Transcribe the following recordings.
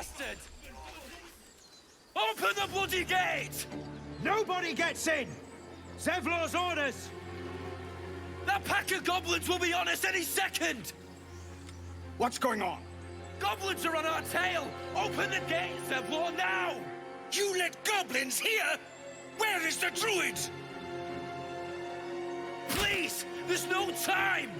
bastard! Open the bloody gate! Nobody gets in! Zevlor's orders! That pack of goblins will be on us any second! What's going on? Goblins are on our tail! Open the gate, Zevlor, now! You let goblins here? Where is the druid? Please! There's no time!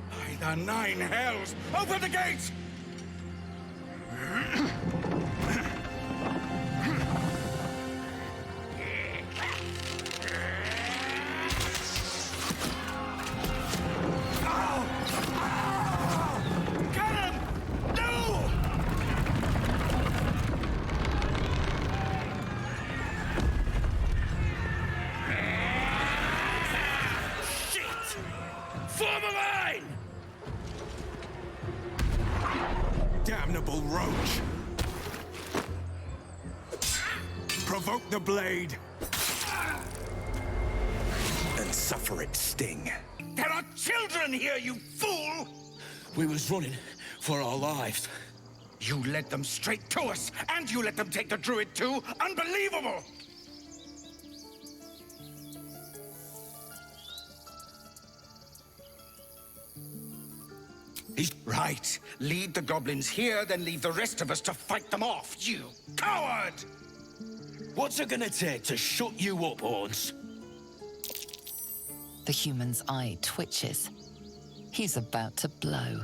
By the 9 hells! Open the gate! Form a line! Damnable roach! Provoke the blade! And suffer its sting. There are children here, you fool! We was running for our lives. You led them straight to us, and you let them take the druid too? Unbelievable! He's right. Lead the goblins here, then leave the rest of us to fight them off, you coward! What's it gonna take to shut you up, Horns? The human's eye twitches. He's about to blow.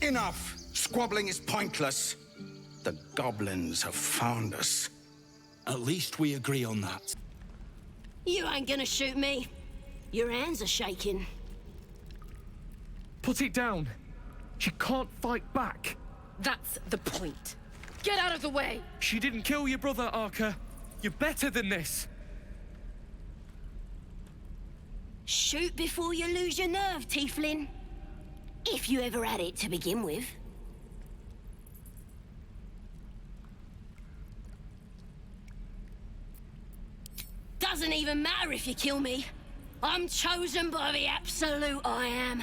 Enough! Squabbling is pointless. The goblins have found us. At least we agree on that. You ain't gonna shoot me. Your hands are shaking. Put it down. She can't fight back. That's the point. Get out of the way! She didn't kill your brother, Arca. You're better than this. Shoot before you lose your nerve, Tiefling. If you ever had it to begin with. Doesn't even matter if you kill me. I'm chosen by the Absolute I Am.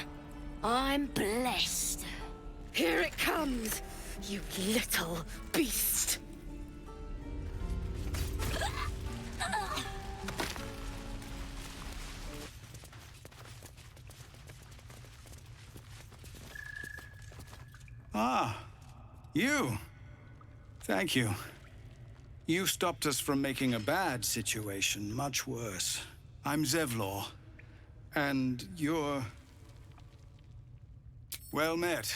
I'm blessed. Here it comes, you little beast! Ah, you. Thank you. You stopped us from making a bad situation much worse. I'm Zevlor, and you're... well met.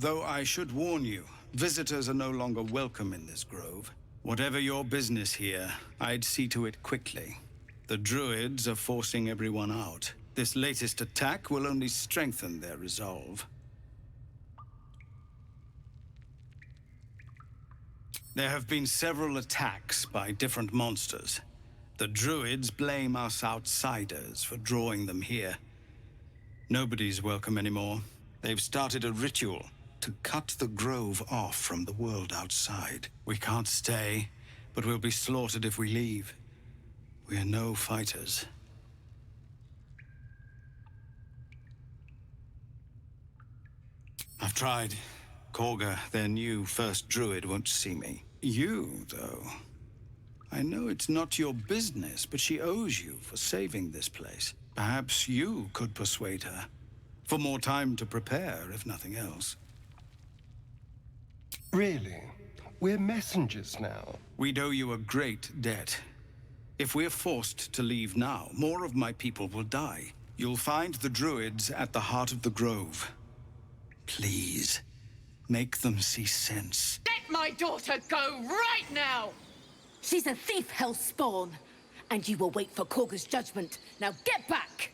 Though I should warn you, visitors are no longer welcome in this grove. Whatever your business here, I'd see to it quickly. The druids are forcing everyone out. This latest attack will only strengthen their resolve. There have been several attacks by different monsters. The druids blame us outsiders for drawing them here. Nobody's welcome anymore. They've started a ritual to cut the grove off from the world outside. We can't stay, but we'll be slaughtered if we leave. We're no fighters. I've tried. Korga, their new first druid, won't see me. You, though. I know it's not your business, but she owes you for saving this place. Perhaps you could persuade her. For more time to prepare, if nothing else. Really? We're messengers now. We'd owe you a great debt. If we're forced to leave now, more of my people will die. You'll find the druids at the heart of the grove. Please. Make them see sense. Let my daughter go right now! She's a thief, hellspawn. And you will wait for Korga's judgment. Now get back!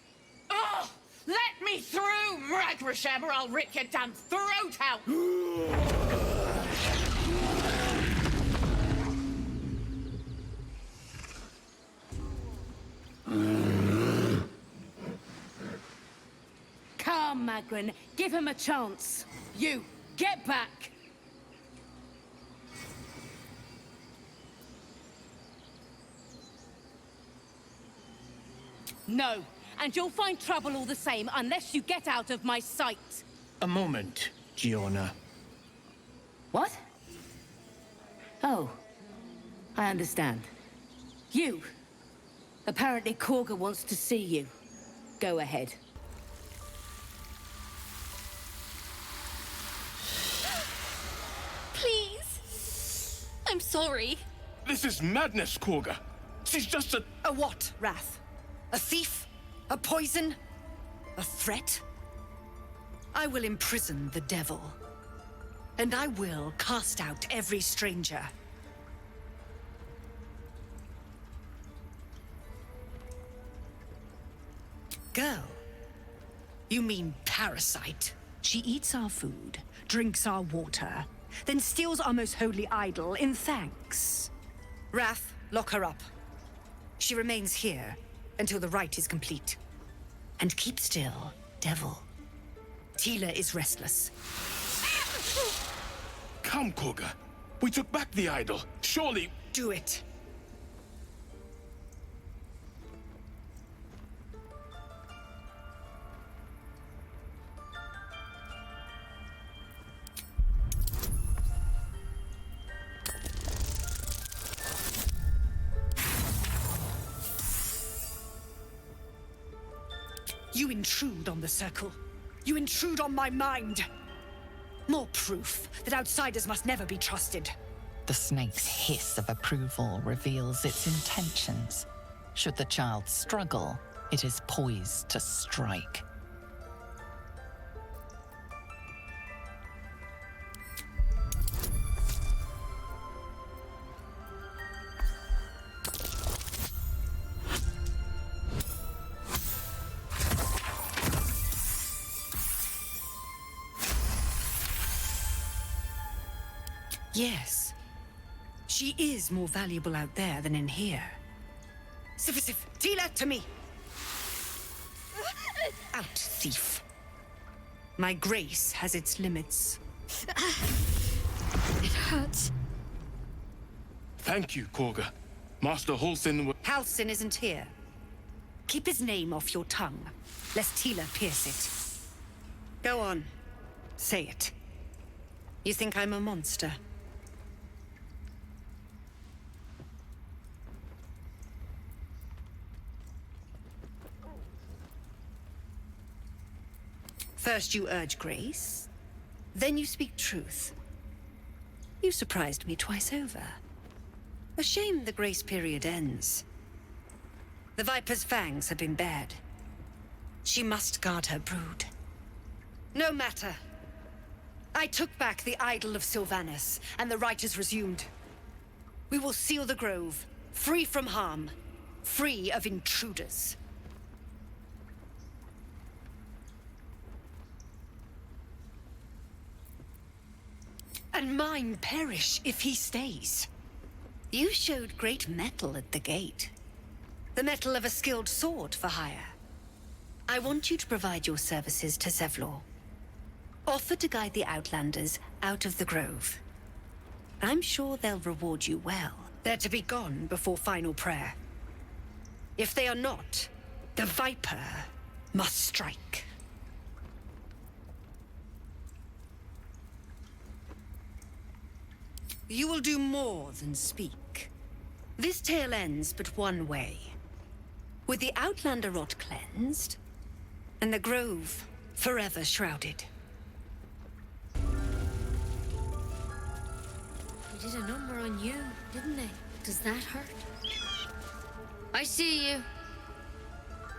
Oh! Let me through, Mragrasham, or I'll rip your damn throat out! Come, Magrin. Give him a chance. You, get back! No, and you'll find trouble all the same unless you get out of my sight. A moment, Giona. What? Oh, I understand. You. Apparently Korga wants to see you. Go ahead. Please. I'm sorry. This is madness, Korga. She's just a... A what, Wrath? A thief? A poison? A threat? I will imprison the devil. And I will cast out every stranger. Girl? You mean parasite? She eats our food, drinks our water, then steals our most holy idol in thanks. Wrath, lock her up. She remains here until the rite is complete. And keep still, devil. Tila is restless. Come, Korga. We took back the idol. Surely... Do it. You intrude on the circle. You intrude on my mind. More proof that outsiders must never be trusted. The snake's hiss of approval reveals its intentions. Should the child struggle, it is poised to strike. Yes. She is more valuable out there than in here. Sif, Tila, to me! Out, thief. My grace has its limits. It hurts. Thank you, Korga. Master Halsin... Halsin isn't here. Keep his name off your tongue, lest Tila pierce it. Go on. Say it. You think I'm a monster? First you urge grace, then you speak truth. You surprised me twice over. A shame the grace period ends. The Viper's fangs have been bared. She must guard her brood. No matter. I took back the idol of Sylvanas, and the rite is resumed. We will seal the grove, free from harm, free of intruders. And mine perish if he stays. You showed great mettle at the gate. The mettle of a skilled sword for hire. I want you to provide your services to Zevlor. Offer to guide the Outlanders out of the grove. I'm sure they'll reward you well. They're to be gone before final prayer. If they are not, the Viper must strike. You will do more than speak. This tale ends but one way. With the Outlander rot cleansed, and the grove forever shrouded. They did a number on you, didn't they? Does that hurt? I see you.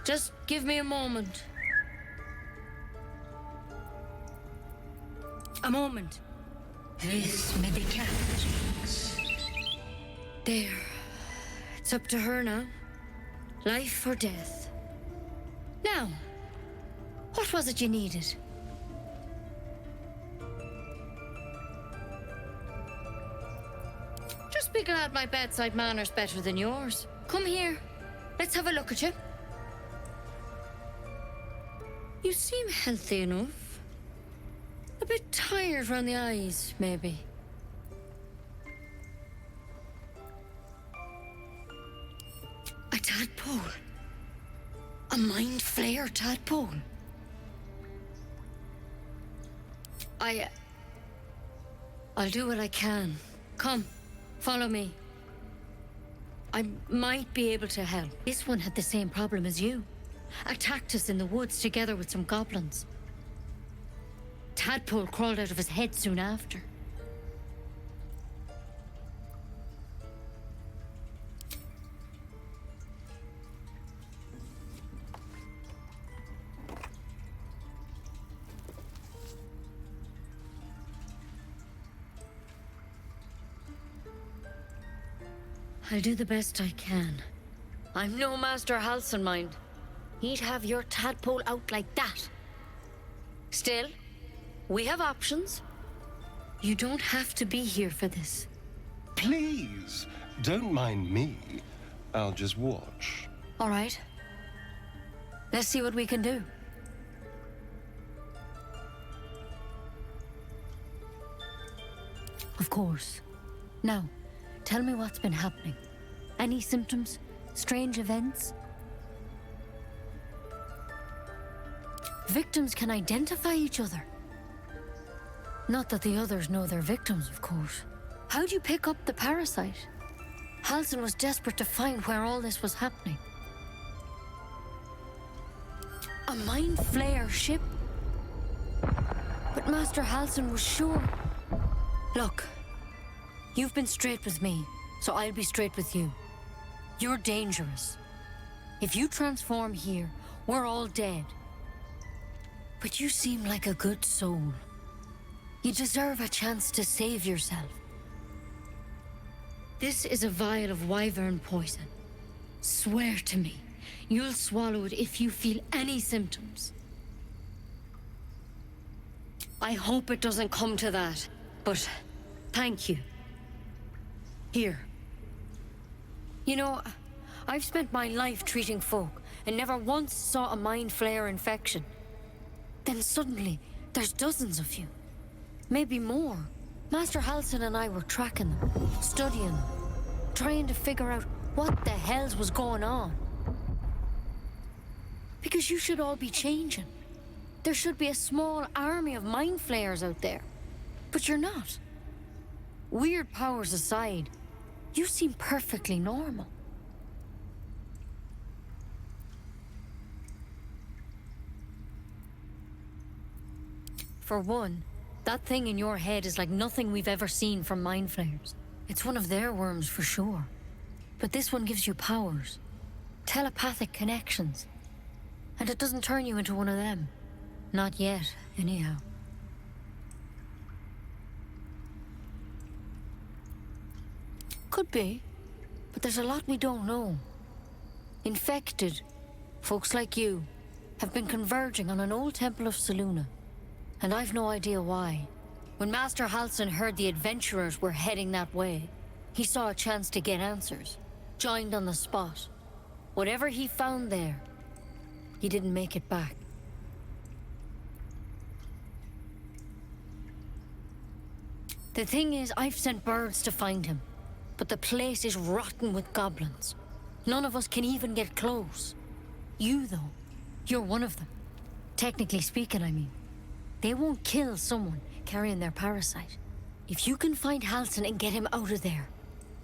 Just give me a moment. A moment. This may be challenging. There. It's up to her now. Life or death. Now, what was it you needed? Just be glad my bedside manner's better than yours. Come here. Let's have a look at you. You seem healthy enough. A bit tired round the eyes, maybe. A tadpole. A mind flayer tadpole. I'll do what I can. Come, follow me. I might be able to help. This one had the same problem as you. Attacked us in the woods together with some goblins. Tadpole crawled out of his head soon after. I'll do the best I can. I'm no Master Halsin, mind. He'd have your tadpole out like that. Still, we have options. You don't have to be here for this. Please, don't mind me. I'll just watch. All right. Let's see what we can do. Of course. Now, tell me what's been happening. Any symptoms? Strange events? Victims can identify each other. Not that the others know they're victims, of course. How'd you pick up the parasite? Halsin was desperate to find where all this was happening. A mind flayer ship? But Master Halsin was sure. Look, you've been straight with me, so I'll be straight with you. You're dangerous. If you transform here, we're all dead. But you seem like a good soul. You deserve a chance to save yourself. This is a vial of wyvern poison. Swear to me, you'll swallow it if you feel any symptoms. I hope it doesn't come to that, but thank you. Here. You know, I've spent my life treating folk and never once saw a mind flayer infection. Then suddenly, there's dozens of you. Maybe more. Master Halsin and I were tracking them, studying them, trying to figure out what the hells was going on. Because you should all be changing. There should be a small army of mind flayers out there. But you're not. Weird powers aside, you seem perfectly normal. For one, that thing in your head is like nothing we've ever seen from mind flayers. It's one of their worms for sure. But this one gives you powers. Telepathic connections. And it doesn't turn you into one of them. Not yet, anyhow. Could be. But there's a lot we don't know. Infected, folks like you, have been converging on an old temple of Selûne. And I've no idea why. When Master Halsin heard the adventurers were heading that way, he saw a chance to get answers. Joined on the spot. Whatever he found there, he didn't make it back. The thing is, I've sent birds to find him. But the place is rotten with goblins. None of us can even get close. You, though, you're one of them. Technically speaking, I mean. They won't kill someone carrying their parasite. If you can find Halsin and get him out of there,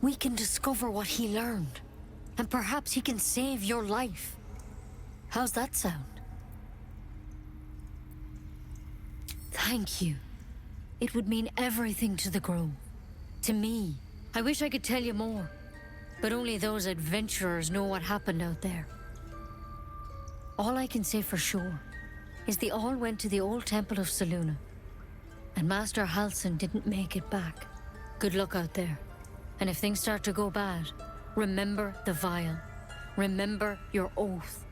we can discover what he learned. And perhaps he can save your life. How's that sound? Thank you. It would mean everything to the Grove. To me. I wish I could tell you more. But only those adventurers know what happened out there. All I can say for sure is they all went to the old temple of Selûne. And Master Halsin didn't make it back. Good luck out there. And if things start to go bad, Remember the vial. Remember your oath.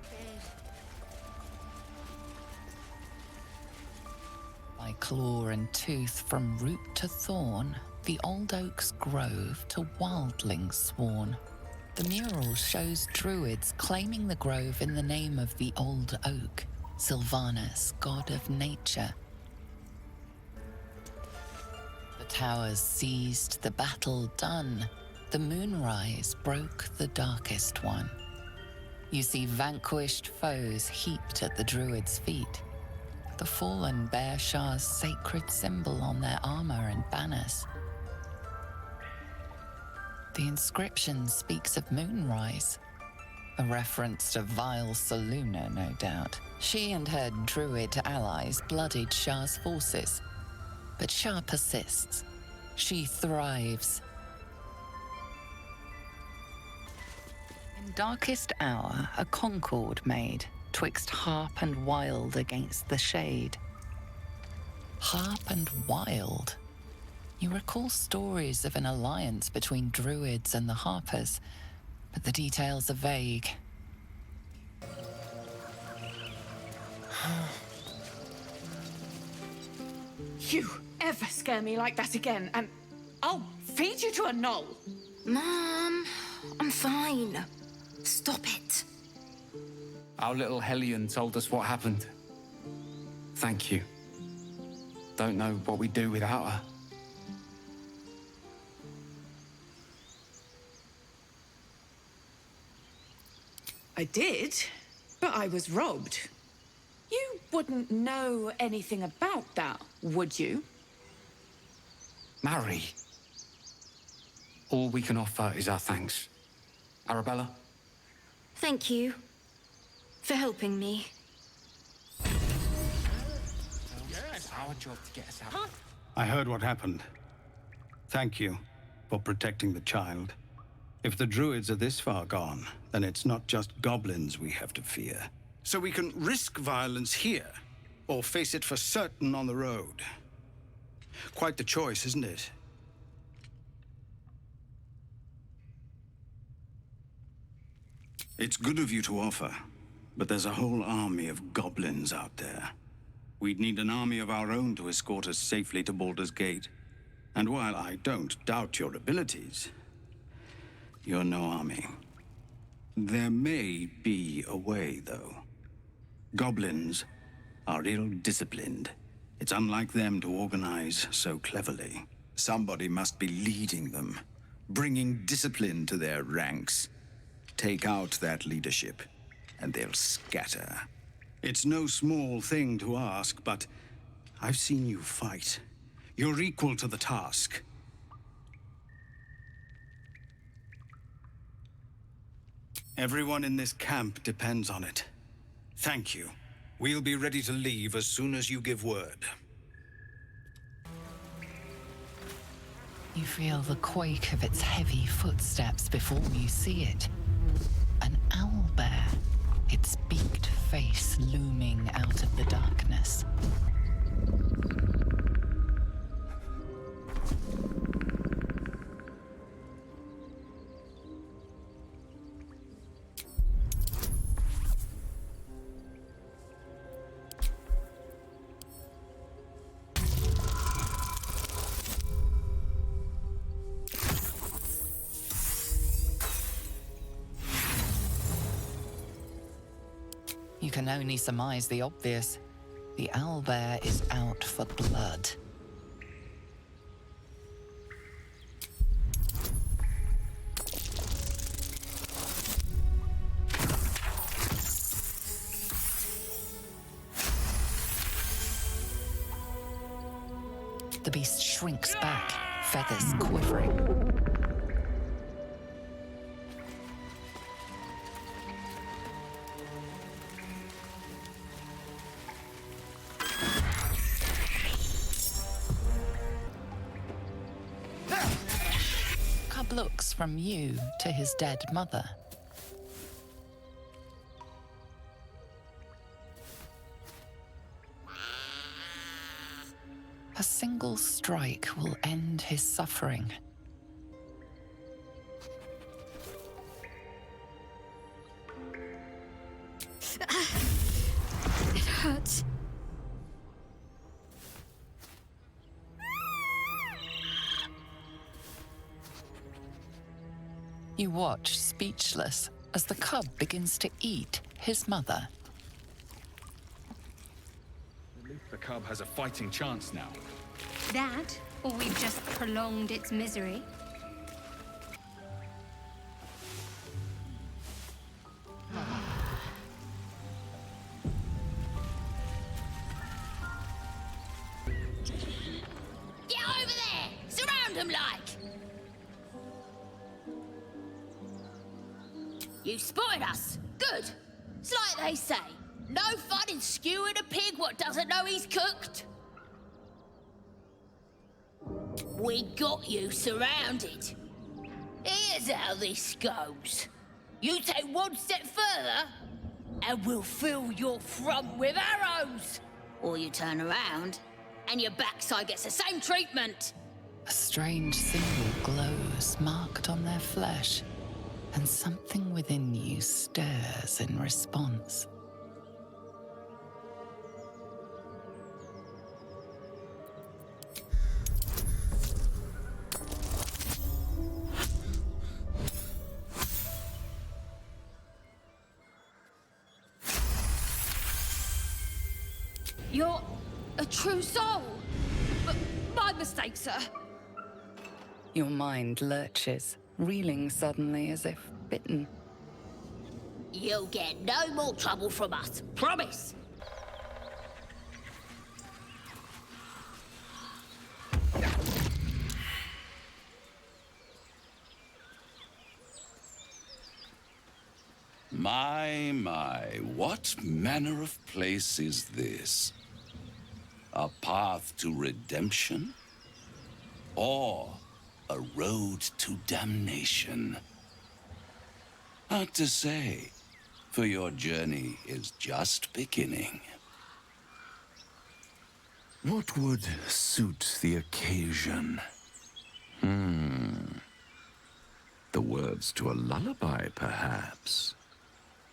By claw and tooth from root to thorn, the old oak's grove to wildlings sworn. The mural shows druids claiming the grove in the name of the old oak, Sylvanus, god of nature. The towers seized, the battle done. The moonrise broke the darkest one. You see vanquished foes heaped at the druids' feet. The fallen bear Shah's sacred symbol on their armor and banners. The inscription speaks of moonrise, a reference to vile Saluna, no doubt. She and her druid allies bloodied Shah's forces, but Shah persists. She thrives. In darkest hour, a concord made, twixt harp and wild against the shade. Harp and wild? You recall stories of an alliance between druids and the harpers, but the details are vague. You ever scare me like that again, and I'll feed you to a knoll. Mom, I'm fine. Stop it. Our little Hellion told us what happened. Thank you. Don't know what we'd do without her. I did, but I was robbed. You wouldn't know anything about that, would you? Marry. All we can offer is our thanks. Arabella? Thank you for helping me. It's our job to get us out. I heard what happened. Thank you for protecting the child. If the druids are this far gone, then it's not just goblins we have to fear. So we can risk violence here, or face it for certain on the road. Quite the choice, isn't it? It's good of you to offer, but there's a whole army of goblins out there. We'd need an army of our own to escort us safely to Baldur's Gate. And while I don't doubt your abilities, you're no army. There may be a way, though. Goblins are ill-disciplined. It's unlike them to organize so cleverly. Somebody must be leading them, bringing discipline to their ranks. Take out that leadership, and they'll scatter. It's no small thing to ask, but I've seen you fight. You're equal to the task. Everyone in this camp depends on it. Thank you. We'll be ready to leave as soon as you give word. You feel the quake of its heavy footsteps before you see it. An owlbear, its beaked face looming out of the darkness. You can only surmise the obvious. The owlbear is out for blood. The beast shrinks back, feathers quivering. Cub looks from you to his dead mother. A single strike will end his suffering. You watch, speechless, as the cub begins to eat his mother. At least the cub has a fighting chance now. That, or we've just prolonged its misery. Get over there! Surround him like! You spotted us. Good. It's like they say. No fun in skewing a pig what doesn't know he's cooked. We got you surrounded. Here's how this goes. You take one step further, and we'll fill your front with arrows. Or you turn around, and your backside gets the same treatment. A strange symbol glows, marked on their flesh, and something within you stirs in response. You're a true soul. My mistake, sir. Your mind lurches, reeling suddenly as if bitten. You'll get no more trouble from us. Promise. My, what manner of place is this? A path to redemption? Or a road to damnation? Hard to say, for your journey is just beginning. What would suit the occasion? The words to a lullaby, perhaps.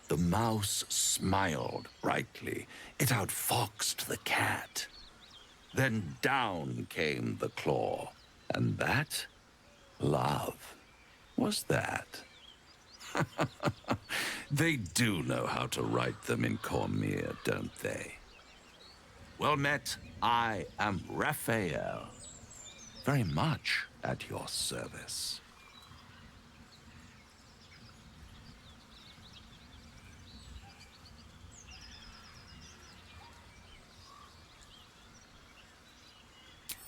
The mouse smiled brightly. It outfoxed the cat. Then down came the claw. And that, love, was that. They do know how to write them in Cormier, don't they? Well met, I am Raphael. Very much at your service.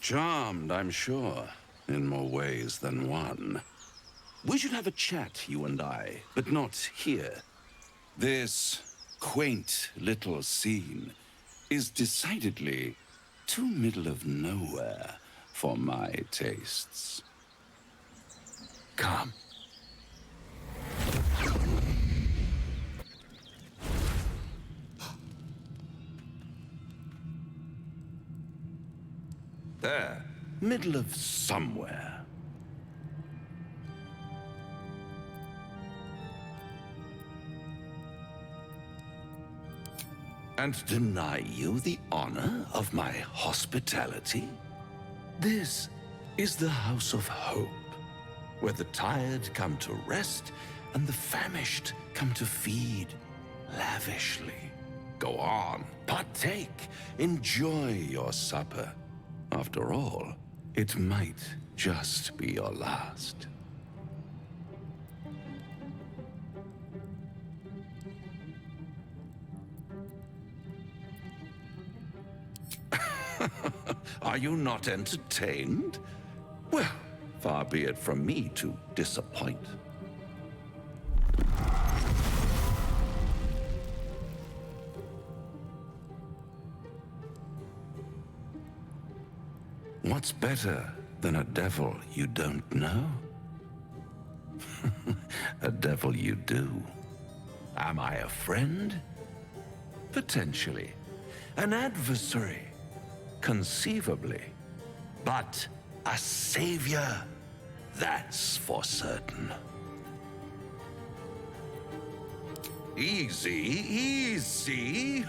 Charmed, I'm sure, in more ways than one. We should have a chat, you and I, but not here. This quaint little scene is decidedly too middle of nowhere for my tastes. Come. There, middle of somewhere. And deny you the honor of my hospitality? This is the House of Hope, where the tired come to rest and the famished come to feed lavishly. Go on, partake, enjoy your supper. After all, it might just be your last. Are you not entertained? Well, far be it from me to disappoint. What's better than a devil you don't know? A devil you do. Am I a friend? Potentially. An adversary? Conceivably. But a savior? That's for certain. Easy, easy.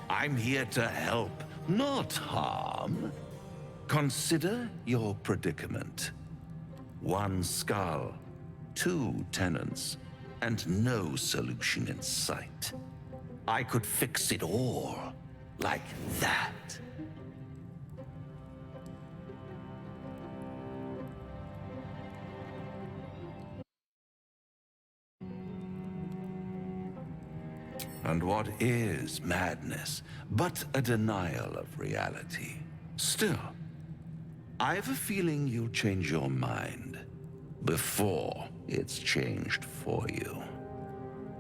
I'm here to help, not harm. Consider your predicament. One skull 2 tenants and no solution in sight. I could fix it all like that. And what is madness but a denial of reality? Still, I have a feeling you'll change your mind before it's changed for you.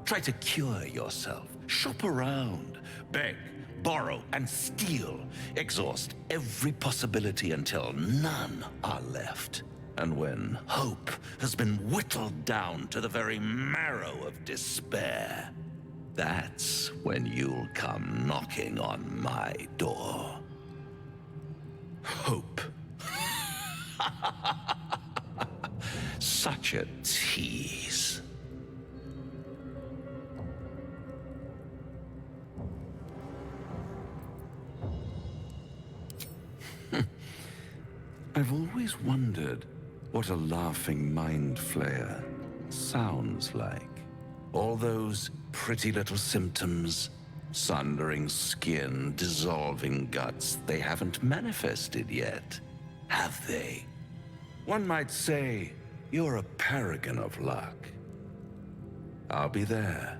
Try to cure yourself, shop around, beg, borrow, and steal. Exhaust every possibility until none are left. And when hope has been whittled down to the very marrow of despair, that's when you'll come knocking on my door. Hope. Such a tease. I've always wondered what a laughing mind flayer sounds like. All those pretty little symptoms, sundering skin, dissolving guts, they haven't manifested yet, have they? One might say you're a paragon of luck. I'll be there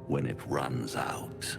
when it runs out.